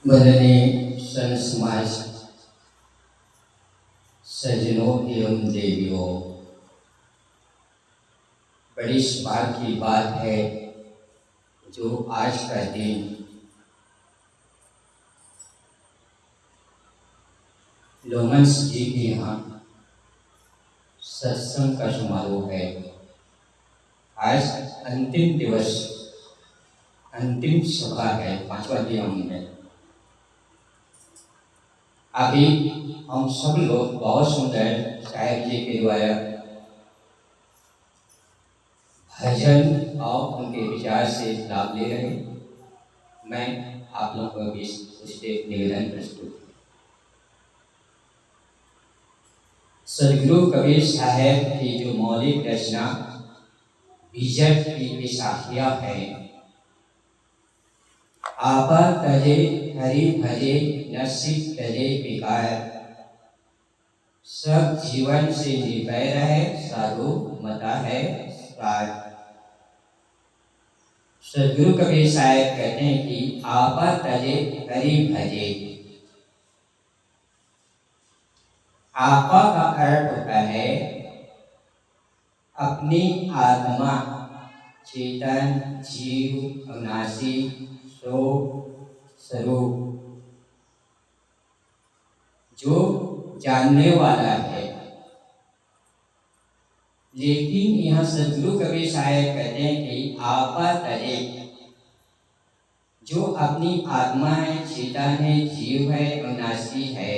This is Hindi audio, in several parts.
वंदनीय संत समाज, सज्जनों एवं देवियों, बड़ी सौभाग्य की बात है जो आज का दिन लोमंस जी के यहाँ सत्संग का समारोह है। आज अंतिम दिवस, अंतिम सभा है, 5वां दिन है। अभी हम सब लोग बहुत सुंदर साहिब जी के द्वारा भजन और उनके विचार से लाभ ले रहे हैं। मैं आप लोगों को भी उससे निवेदन प्रस्तुत है। सदगुरु कबीर साहब की जो मौलिक रचना बीजक की साखिया है, आपा तजे हरि भजे नसीब तजे विकार, सब जीवन से निपय रहे साधु मता है सार। सदगुरु कबीर साहब कहते हैं कि आपा तजे हरि भजे। आपा का अर्थ होता है अपनी आत्मा, चेतन, जीव, अविनाशी, स्वरूप जो जानने वाला है। लेकिन यहाँ सदगुरु कबीर साहब कहते हैं कि आपा तजे, जो अपनी आत्मा है, चेतन है, जीव है, अविनाशी है,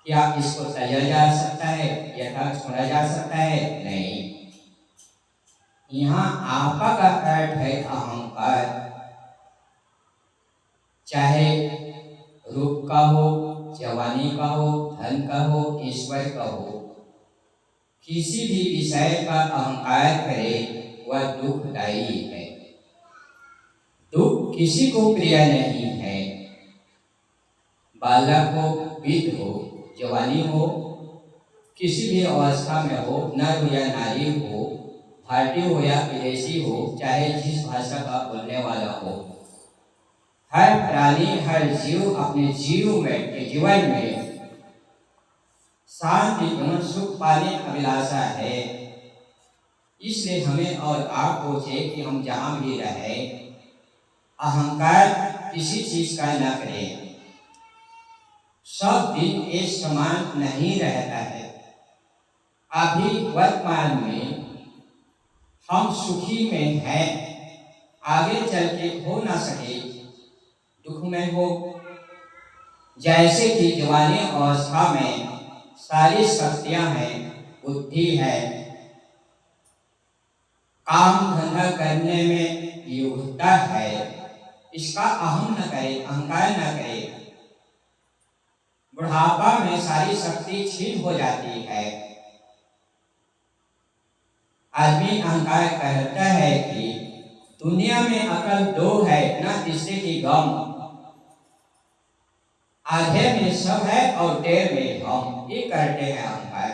क्या इसको तजा जा सकता है या छोड़ा जा सकता है? नहीं। यहाँ आपा का अर्थ है अहंकार, चाहे रूप का हो, जवानी का हो, धन का हो, ईश्वर का हो, किसी भी विषय का अहंकार करे वह दुखदायी है। दुख किसी को प्रिय नहीं है। बालक हो, वृद्ध हो, जवानी हो, किसी भी अवस्था में हो, नर हो या नारी हो, भारतीय हो या विदेशी हो, चाहे जिस भाषा का बोलने वाला हो, हर प्राणी, हर जीव अपने जीवन में शांति एवं सुख पाने अभिलाषा है। इसलिए हमें और आपको चाहिए कि हम जहाँ भी रहे अहंकार किसी चीज का न करें। सब दिन एक समान नहीं रहता है। अभी वर्तमान में हम सुखी में हैं, आगे चल के हो ना सके दुख में हो। जैसे कि जवानी अवस्था में सारी शक्तियां हैं, बुद्धि है, काम धंधा करने में योग्यता है, इसका अहम न करे, अहंकार न करे। बुढ़ापा में सारी शक्ति छीन हो जाती है। आदमी अहंकार कहता है कि दुनिया में अकल दो है, न तीसरे की गम, आधे में सब है और ढेर में हम, ये करते हैं अहंकार।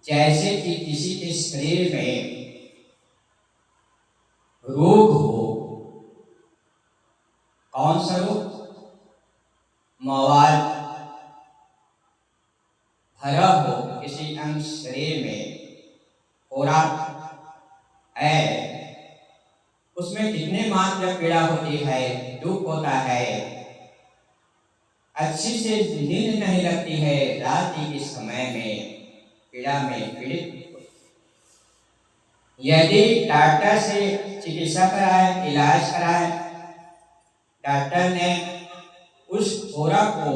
जैसे कि किसी के शरीर में रोग हो, कौन सा रोग? मवाद भरा हो किसी अंग शरीर में, कोरा है, उसमें कितने मात्र पीड़ा होती है, दुख होता है, अच्छी से नींद नहीं लगती है, रात के समय में पीड़ा में पीड़ित। यदि डॉक्टर से चिकित्सा कराए, इलाज कराए, डॉक्टर ने उस फोड़ा को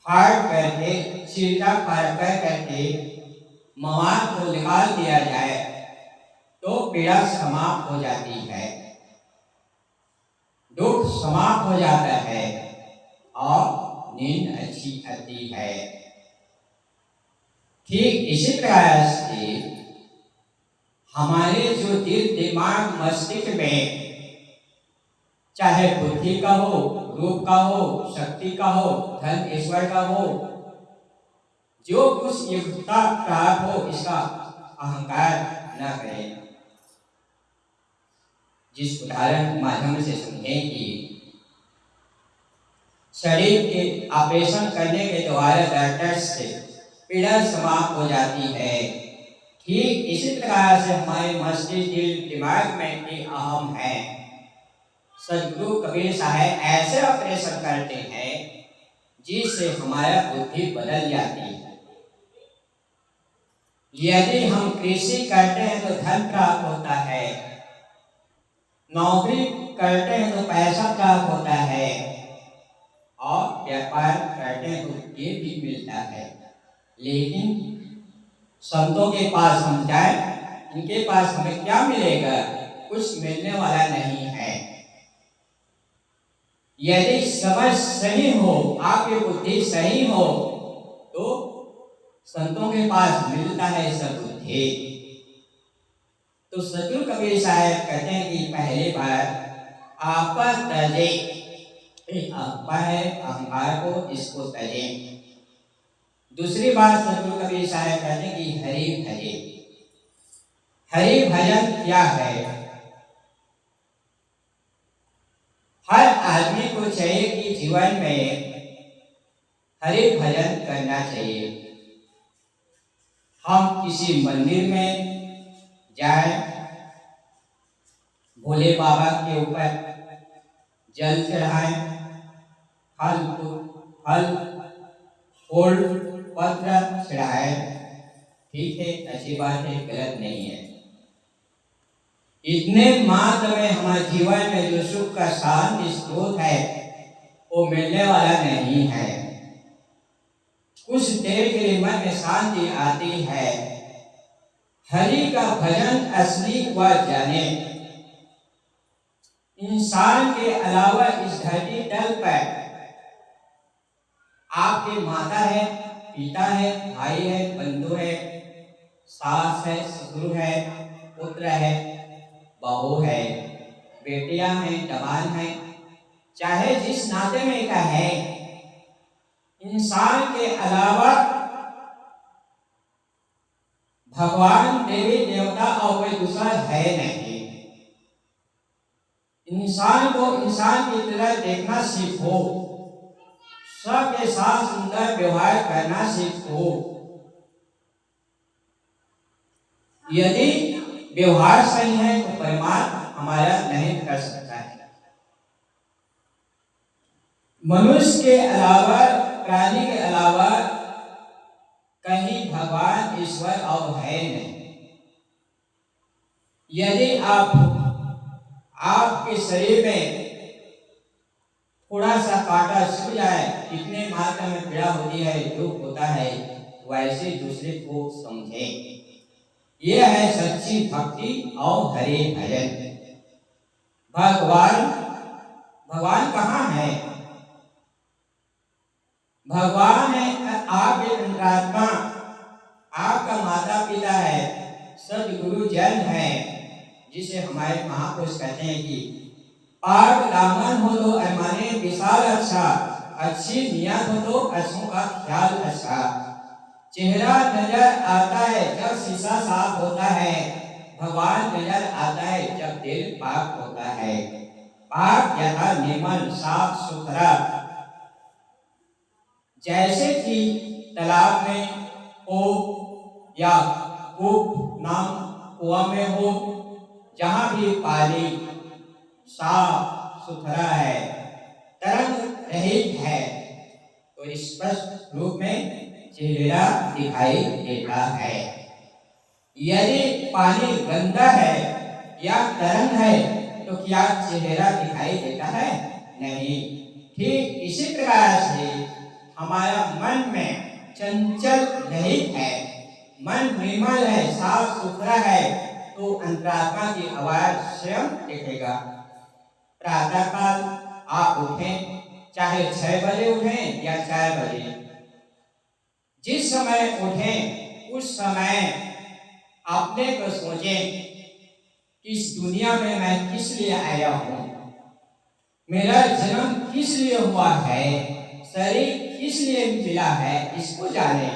फाड़ करके, चीरा फाड़ करके मवाद को निकाल दिया जाए तो पीड़ा समाप्त हो जाती है, दुख समाप्त हो जाता है और नींद अच्छी आती है। ठीक इसी प्रकार से हमारे जो दिल, दिमाग, मस्तिष्क में चाहे बुद्धि का हो, रूप का हो, शक्ति का हो, धन ईश्वर का हो, जो कुछ योग्यता प्राप्त हो, इसका अहंकार न करें। जिस उदाहरण के माध्यम से समझें कि शरीर के ऑपरेशन करने के द्वारा डॉक्टर से पीड़ा समाप्त हो जाती है। ठीक इसी प्रकार से हमारे मस्तिष्क, दिल, दिमाग में भी अहम है। सदगुरु कबीर साहब ऐसे ऑपरेशन करते हैं जिससे हमारा बुद्धि बदल जाती है। यदि हम कृषि करते हैं तो धन प्राप्त होता है, नौकरी करते हैं तो पैसा प्राप्त होता है, और व्यापार करते हैं तो ये भी मिलता है। लेकिन संतों के पास हम जाए, इनके पास हमें क्या मिलेगा? कुछ मिलने वाला नहीं है। यदि समझ सही हो, आपकी बुद्धि सही हो, तो संतों के पास मिलता है सब बुद्धि। तो सदगुरु कबीर साहब कहते हैं कि पहली बार आप तजे, आपा है अहंकार को, इसको तजे। दूसरी बात सदगुरु कबीर साहब कहते हैं कि हरि भजे। हरि भजन क्या है? हर आदमी को चाहिए कि जीवन में हरि भजन करना चाहिए। हम किसी मंदिर में जाए, भोले बाबा के ऊपर जल चढ़ाएं, फल फूल पत्र चढ़ाए, ठीक है, अच्छी बात है, गलत नहीं है। इतने मात्र में हमारे जीवन में जो सुख का शांति स्रोत है वो मिलने वाला नहीं है। कुछ देर के लिए मन में शांति आती है। हरि का भजन असली व जाने। इंसान के अलावा इस धरती तल पर आपके माता है, पिता है, भाई है, बंधु है, सास है, ससुर है, पुत्र है, बहू है, बेटियां हैं, जवान है, चाहे जिस नाते में का है, इंसान के अलावा भगवान, देवी देवता और कोई दूसरा है नहीं। इंसान को इंसान की तरह देखना सीखो, सबके साथ सुंदर व्यवहार करना सीखो। यदि व्यवहार सही है तो परमात्मा हमारा नहीं कर सकता है। मनुष्य के अलावा, प्राणी के अलावा कहीं भगवान ईश्वर और है नहीं। यदि आपके शरीर में थोड़ा सा कांटा छू जाए, कितने मात्रा में पीड़ा होती है, दुख होता है, वैसे दूसरे को समझे। यह है सच्ची भक्ति और हरि भजन। भगवान कहाँ है? भगवान है आपके अंतरात्मा, आपका माता पिता है, सदगुरु जन है, जिसे हमारे महापुरुष कहते हैं कि पाक दामन हो तो अरमाने विशाल अच्छा, अच्छी नियत हो तो अच्छों का ख्याल अच्छा। चेहरा नजर आता है जब शीशा साफ होता है, भगवान नजर आता है जब दिल पाक होता है। पाक यथा निर्मल साफ सुथरा, जैसे कि तालाब में हो या कूप नाम कुआं में हो, जहां भी पानी साफ सुथरा है, तरंग रहित है, तो स्पष्ट रूप में चेहरा दिखाई देता है। यदि पानी गंदा है या तरंग है तो क्या चेहरा दिखाई देता है? नहीं। ठीक इसी प्रकार से हमारा मन में चंचल रहित है, मन निर्मल है, साफ सुथरा है, तो अंतरात्मा की आवाज स्वयं दिखेगा। प्रातः काल आप उठें, चाहे 6 बजे उठें या 4 बजे, जिस समय उठें उस समय अपने को सोचें, इस दुनिया में मैं किस लिए आया हूँ, मेरा जन्म किस लिए हुआ है, शरीर किस लिए मिला है, इसको जाने।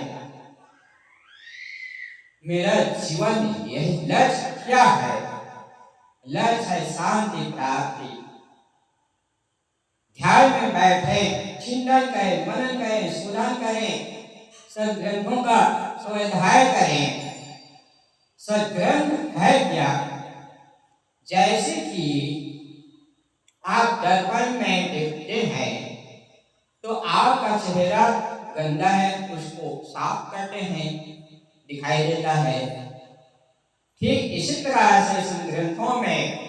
मेरा जीवन यही लक्ष्य क्या है, लक्ष्य है शांति प्राप्ति। ध्यान में बैठे, चिंतन करें, मनन करें, सुधार करें, सदग्रंथों का स्वाध्याय करें। सदग्रंथ है क्या? जैसे कि आप दर्पण में देखते हैं तो आपका चेहरा गंदा है, उसको साफ करते हैं, दिखाई देता है। ठीक इसी प्रकार से सदग्रंथों में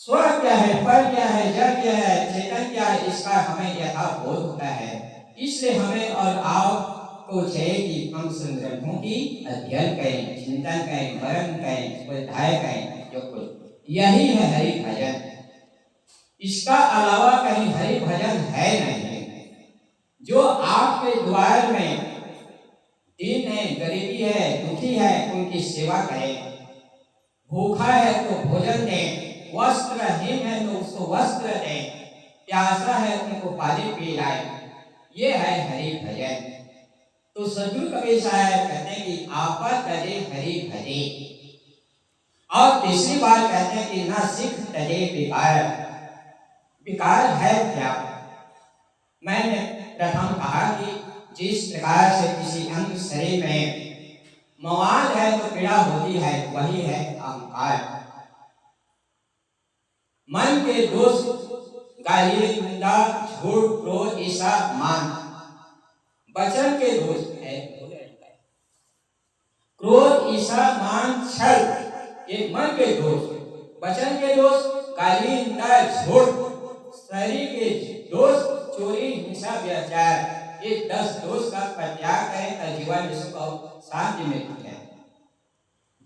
स्व क्या है, पर क्या है, जड़ क्या है, चेतन क्या है, इसका हमें यथाबोध होता है। इसलिए हमें और आपको चाहिए कि हम संग्रंथों की अध्ययन करें, चिंतन करें, मनन करें, स्वाध्याय करें, जो कुछ यही है हरि भजन। इसका अलावा कहीं हरि भजन है नहीं। जो आपके द्वार में दीन है, गरीबी है, दुखी है, उनकी सेवा करें। भूखा है तो भोजन दें, वस्त्रहीन है तो उसको वस्त्र दें, प्यासा है उनको पानी पिलाए। ये है हरि भजन। तो सदगुरु कबीर साहब कहते हैं कि आपा तजे हरि भजे। और तीसरी बात कहते हैं कि ना सिख तजे विकार। विकार है क्या? मैंने प्रथम कहा कि जिस प्रकार से किसी अंग शरीर में मवाद है तो पीड़ा होती है, वही है अहंकार। मन के दोष गाली, निंदा, झूठ, क्रोध, ईर्ष्या, मान। वचन के दोष है क्रोध, ईर्ष्या, मान, छल, ये मन के दोष। वचन के दोष गाली, निंदा, झूठ। शरीर के दोष चोरी, हिंसा, व्यभिचार। ये 10 दोष का परित्याग करें तो जीवन में सुख और शांति मिलती है।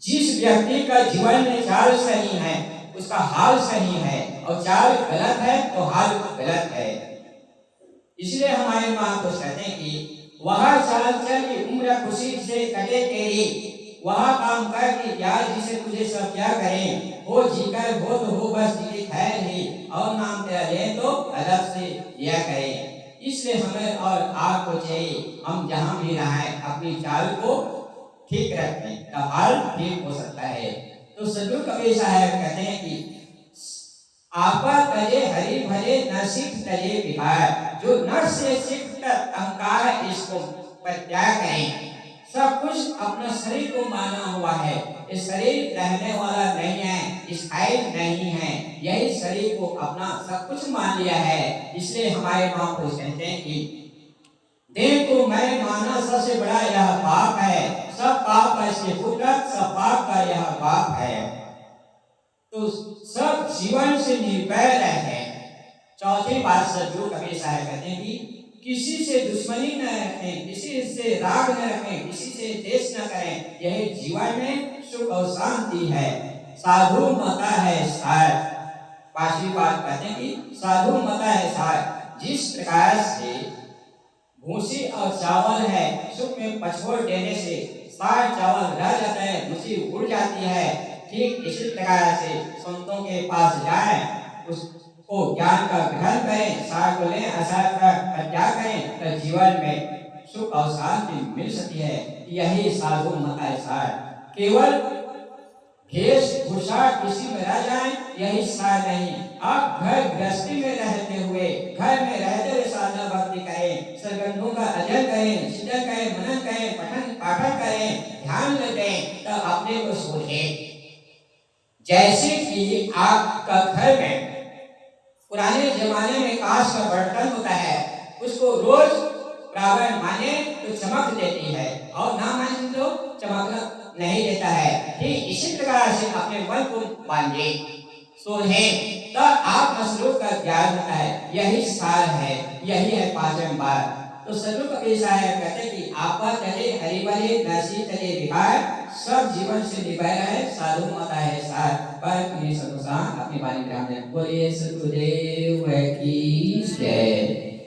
जिस व्यक्ति का जीवन में चाल सही है, उसका हाल सही है, और चाल गलत है तो हाल गलत है। इसलिए हमारे महापुरुष कहते हैं कि वह चाल चल की उम्र खुशी से कटे तेरी, वह काम कर कि यार जिसे तुझे सब क्या करें, हो जीकर हो तो हो बस जी खैर ही, और नाम तेरा ले तो अदब से लिया करें। इसलिए हमें और आपको चाहिए हम जहाँ भी रहें अपनी चाल को ठीक रखें, तब हाल ठीक हो सकता है। तो सदगुरु कबीर साहब कहते हैं कि आपा तजे हरि भजे, न सिख तजे विकार। जो नर से सिख तक अहंकार है, इसको परित्याग करें। सब कुछ अपना शरीर को माना हुआ है। ये शरीर रहने वाला नहीं है, स्थायी नहीं है। यही शरीर को अपना सब कुछ मान लिया है। इसलिए हमारे महापुरुष कहते हैं कि देह को मैं माना सबसे बड़ा यह पाप है, सब पाप का इसके पुत्र, सब पाप का यह पाप है। तो सब जीवन से निर्भय रहे। चौथी बात सदगुरु कबीर साहब कहते हैं कि किसी से दुश्मनी न रखें, किसी से राग न रखें, किसी से द्वेष न करें। यही जीवन में सुख और शांति है। साधु मता है सार। पांचवी बात कहते हैं कि साधु मता है सार। जिस प्रकार से भूसी और चावल है, सुख में पछोड़ देने से सार चावल रह जाता है, भूसी उड़ जाती है। ठीक इसी प्रकार से संतों के पास जाएं, उसको ज्ञान का ग्रहण करें, सार को लें, असार का त्याग करें, तो जीवन में सुख और शांति मिल सकती है। यही साधु मता है सार। केवल वेशभूषा किसी में रह जाए, यही सार नहीं। आप घर गृहस्थी में रहते हुए, घर में रहते हुए साधना भक्ति करें, सदग्रंथों का अध्ययन करें, चिंतन करें, मनन करें, पठन पाठन करें, ध्यान दें, तो अपने को सोचें। जैसे कि आपका घर में पुराने जमाने में कांच का बर्तन होता है, उसको रोज बराबर माने तो चमक देती है, और ना माने तो चमकना नहीं देता है। ठीक इसी प्रकार से अपने मन को बांधे, सोधें, तो आप स्वरूप का ज्ञान होता है। यही सार है, यही है पांचवी बात। तो सदगुरु कबीर साहब कहते हैं कि आपा तले हरि भजे, न सिख तजे विकार। सब जीवन से निभा रहे, साधु मता है सार। पर सदगुरु अपनी वाणी ग्राम बोलिए सदगुरुदेव की जय।